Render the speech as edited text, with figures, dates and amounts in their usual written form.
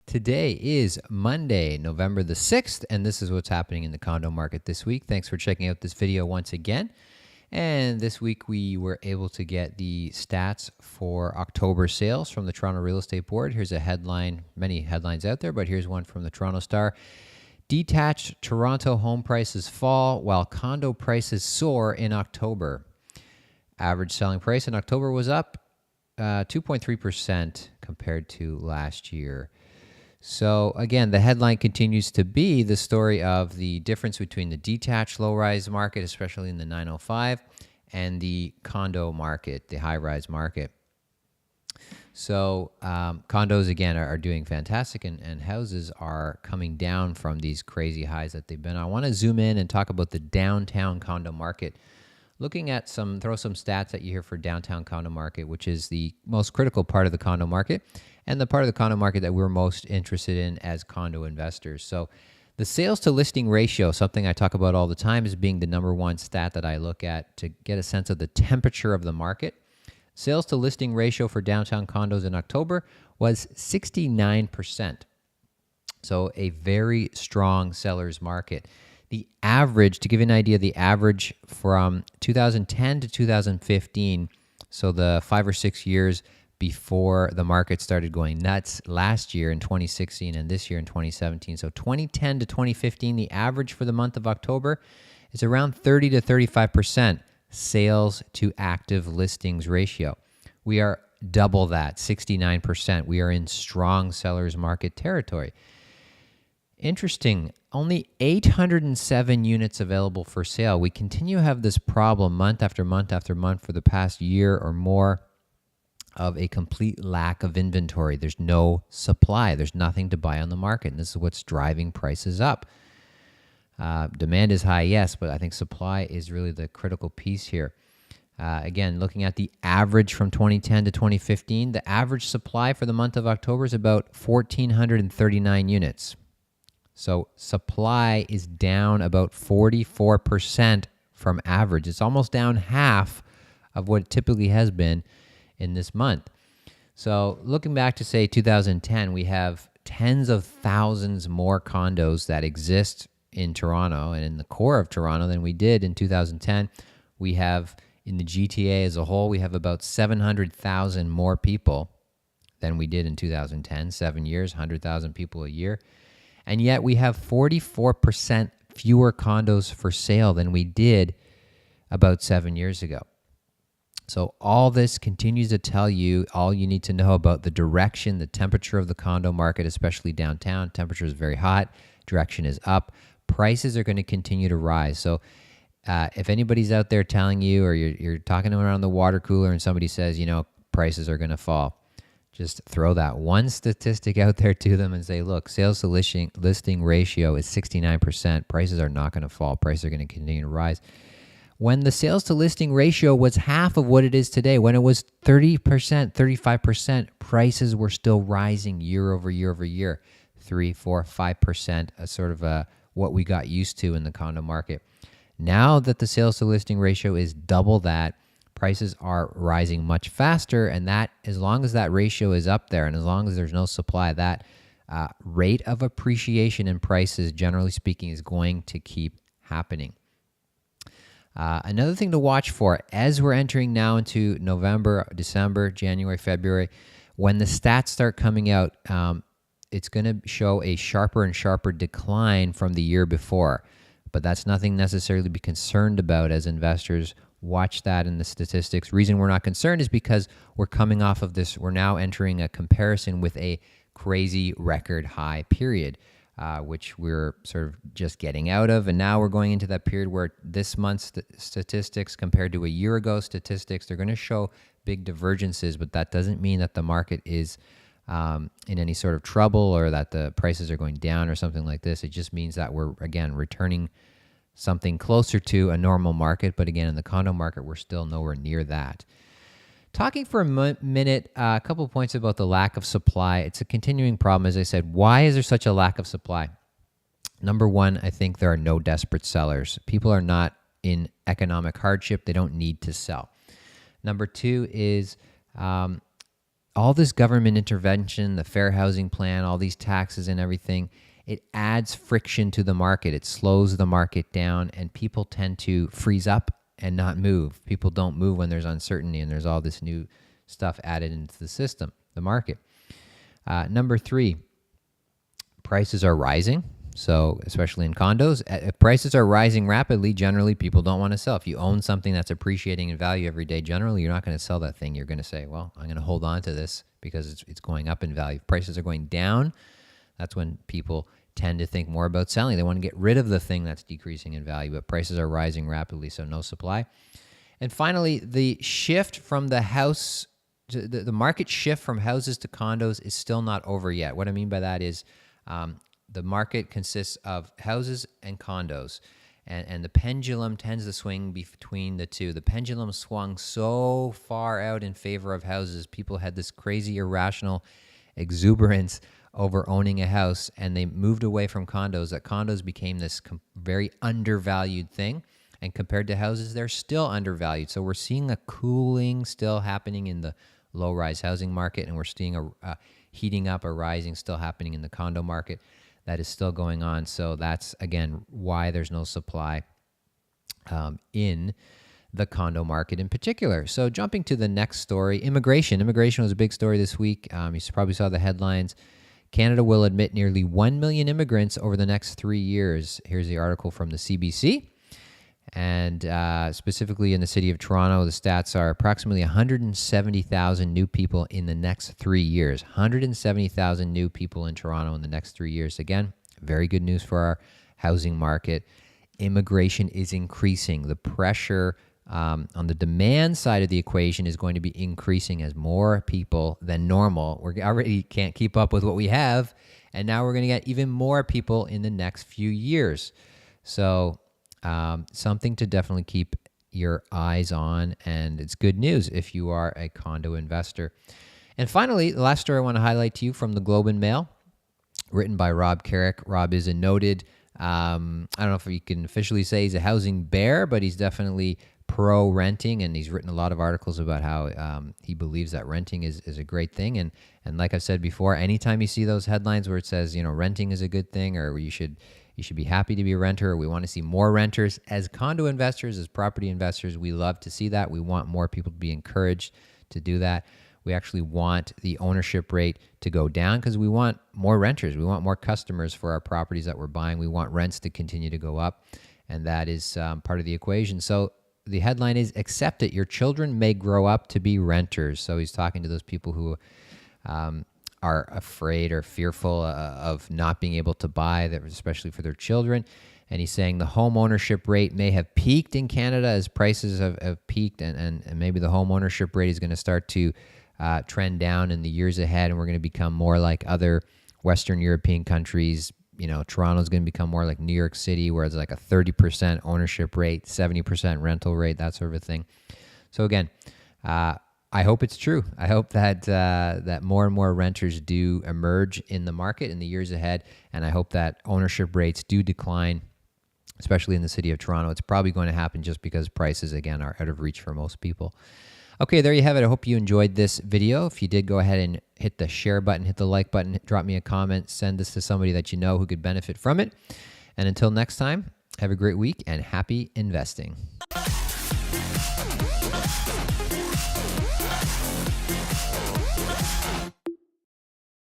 Today is Monday, November the 6th, and this is what's happening in the condo market this week. Thanks for checking out this video once again. And this week we were able to get the stats for October sales from the Toronto Real Estate Board. Here's a headline, many headlines out there, but here's one from the Toronto Star. Detached Toronto home prices fall while condo prices soar in October. Average selling price in October was up 2.3% compared to last year. So again, the headline continues to be the story of the difference between the detached low-rise market, especially in the 905, and the condo market, the high-rise market. So condos, again, are doing fantastic, and houses are coming down from these crazy highs that they've been. I want to zoom in and talk about the downtown condo market. Looking at throw some stats at you here for downtown condo market, which is the most critical part of the condo market and the part of the condo market that we're most interested in as condo investors. So the sales to listing ratio, something I talk about all the time, is being the number one stat that I look at to get a sense of the temperature of the market. Sales to listing ratio for downtown condos in October was 69%. So a very strong seller's market. The average, to give you an idea, the average from 2010 to 2015, so the 5 or 6 years before the market started going nuts last year in 2016 and this year in 2017. So 2010 to 2015, the average for the month of October is around 30 to 35% sales to active listings ratio. We are double that, 69%. We are in strong seller's market territory. Interesting, only 807 units available for sale. We continue to have this problem month after month after month for the past year or more of a complete lack of inventory. There's no supply. There's nothing to buy on the market, and this is what's driving prices up. Demand is high, yes, but I think supply is really the critical piece here. Again, looking at the average from 2010 to 2015, the average supply for the month of October is about 1,439 units. So supply is down about 44% from average. It's almost down half of what it typically has been in this month. So looking back to, say, 2010, we have tens of thousands more condos that exist in Toronto and in the core of Toronto than we did in 2010. We have, in the GTA as a whole, we have about 700,000 more people than we did in 2010, 7 years, 100,000 people a year. And yet we have 44% fewer condos for sale than we did about 7 years ago. So all this continues to tell you all you need to know about the direction, the temperature of the condo market, especially downtown. Temperature is very hot. Direction is up. Prices are going to continue to rise. So if anybody's out there telling you, or you're talking to them around the water cooler and somebody says, prices are going to fall, just throw that one statistic out there to them and say, look, sales to listing ratio is 69%. Prices are not going to fall. Prices are going to continue to rise. When the sales to listing ratio was half of what it is today, when it was 30%, 35%, prices were still rising year over year over year, 3, 4, 5%, a sort of what we got used to in the condo market. Now that the sales to listing ratio is double that, prices are rising much faster, and that, as long as that ratio is up there and as long as there's no supply, that rate of appreciation in prices, generally speaking, is going to keep happening. Another thing to watch for as we're entering now into November, December, January, February, when the stats start coming out, it's going to show a sharper and sharper decline from the year before. But that's nothing necessarily to be concerned about as investors. Watch that in the statistics. Reason we're not concerned is because we're coming off of this. We're now entering a comparison with a crazy record high period, which we're sort of just getting out of. And now we're going into that period where this month's statistics compared to a year ago statistics, they're going to show big divergences, but that doesn't mean that the market is in any sort of trouble or that the prices are going down or something like this. It just means that we're, again, returning something closer to a normal market. But again, in the condo market, we're still nowhere near that. Talking for a minute, a couple of points about the lack of supply. It's a continuing problem. As I said, why is there such a lack of supply? Number one, I think there are no desperate sellers. People are not in economic hardship. They don't need to sell. Number two is all this government intervention, the fair housing plan, all these taxes and everything, it adds friction to the market. It slows the market down, and people tend to freeze up and not move. People don't move when there's uncertainty and there's all this new stuff added into the system, the market. Number three, prices are rising. So especially in condos, if prices are rising rapidly, generally people don't want to sell. If you own something that's appreciating in value every day, generally you're not going to sell that thing. You're going to say, well, I'm going to hold on to this because it's going up in value. If prices are going down, that's when people tend to think more about selling. They want to get rid of the thing that's decreasing in value, but prices are rising rapidly, so no supply. And finally, the shift from the house, the market shift from houses to condos is still not over yet. What I mean by that is the market consists of houses and condos, and the pendulum tends to swing between the two. The pendulum swung so far out in favor of houses. People had this crazy, irrational exuberance over owning a house, and they moved away from condos. That condos became this very undervalued thing, and compared to houses, they're still undervalued. So we're seeing a cooling still happening in the low-rise housing market, and we're seeing a heating up, a rising still happening in the condo market. That is still going on. So that's, again, why there's no supply in the condo market in particular. So jumping to the next story, immigration. Immigration was a big story this week. You probably saw the headlines. Canada will admit nearly 1 million immigrants over the next 3 years. Here's the article from the CBC. And specifically in the city of Toronto, the stats are approximately 170,000 new people in the next 3 years. 170,000 new people in Toronto in the next 3 years. Again, very good news for our housing market. Immigration is increasing. The pressure on the demand side of the equation is going to be increasing as more people than normal. We already can't keep up with what we have, and now we're going to get even more people in the next few years. So something to definitely keep your eyes on, and it's good news if you are a condo investor. And finally, the last story I want to highlight to you from the Globe and Mail, written by Rob Carrick. Rob is a noted, I don't know if you can officially say he's a housing bear, but he's definitely pro-renting, and he's written a lot of articles about how he believes that renting is a great thing. And like I've said before, anytime you see those headlines where it says, renting is a good thing, or you should be happy to be a renter, or we want to see more renters. As condo investors, as property investors, we love to see that. We want more people to be encouraged to do that. We actually want the ownership rate to go down because we want more renters. We want more customers for our properties that we're buying. We want rents to continue to go up, and that is part of the equation. So the headline is, accept it. Your children may grow up to be renters. So he's talking to those people who are afraid or fearful of not being able to buy, especially for their children. And he's saying the home ownership rate may have peaked in Canada as prices have peaked, and maybe the home ownership rate is going to start to trend down in the years ahead, and we're going to become more like other Western European countries. Toronto's going to become more like New York City, where it's like a 30% ownership rate, 70% rental rate, that sort of thing. So again, I hope it's true. I hope that more and more renters do emerge in the market in the years ahead, and I hope that ownership rates do decline, especially in the city of Toronto. It's probably going to happen just because prices, again, are out of reach for most people. Okay, there you have it. I hope you enjoyed this video. If you did, go ahead and hit the share button, hit the like button, drop me a comment, send this to somebody that you know who could benefit from it. And until next time, have a great week and happy investing.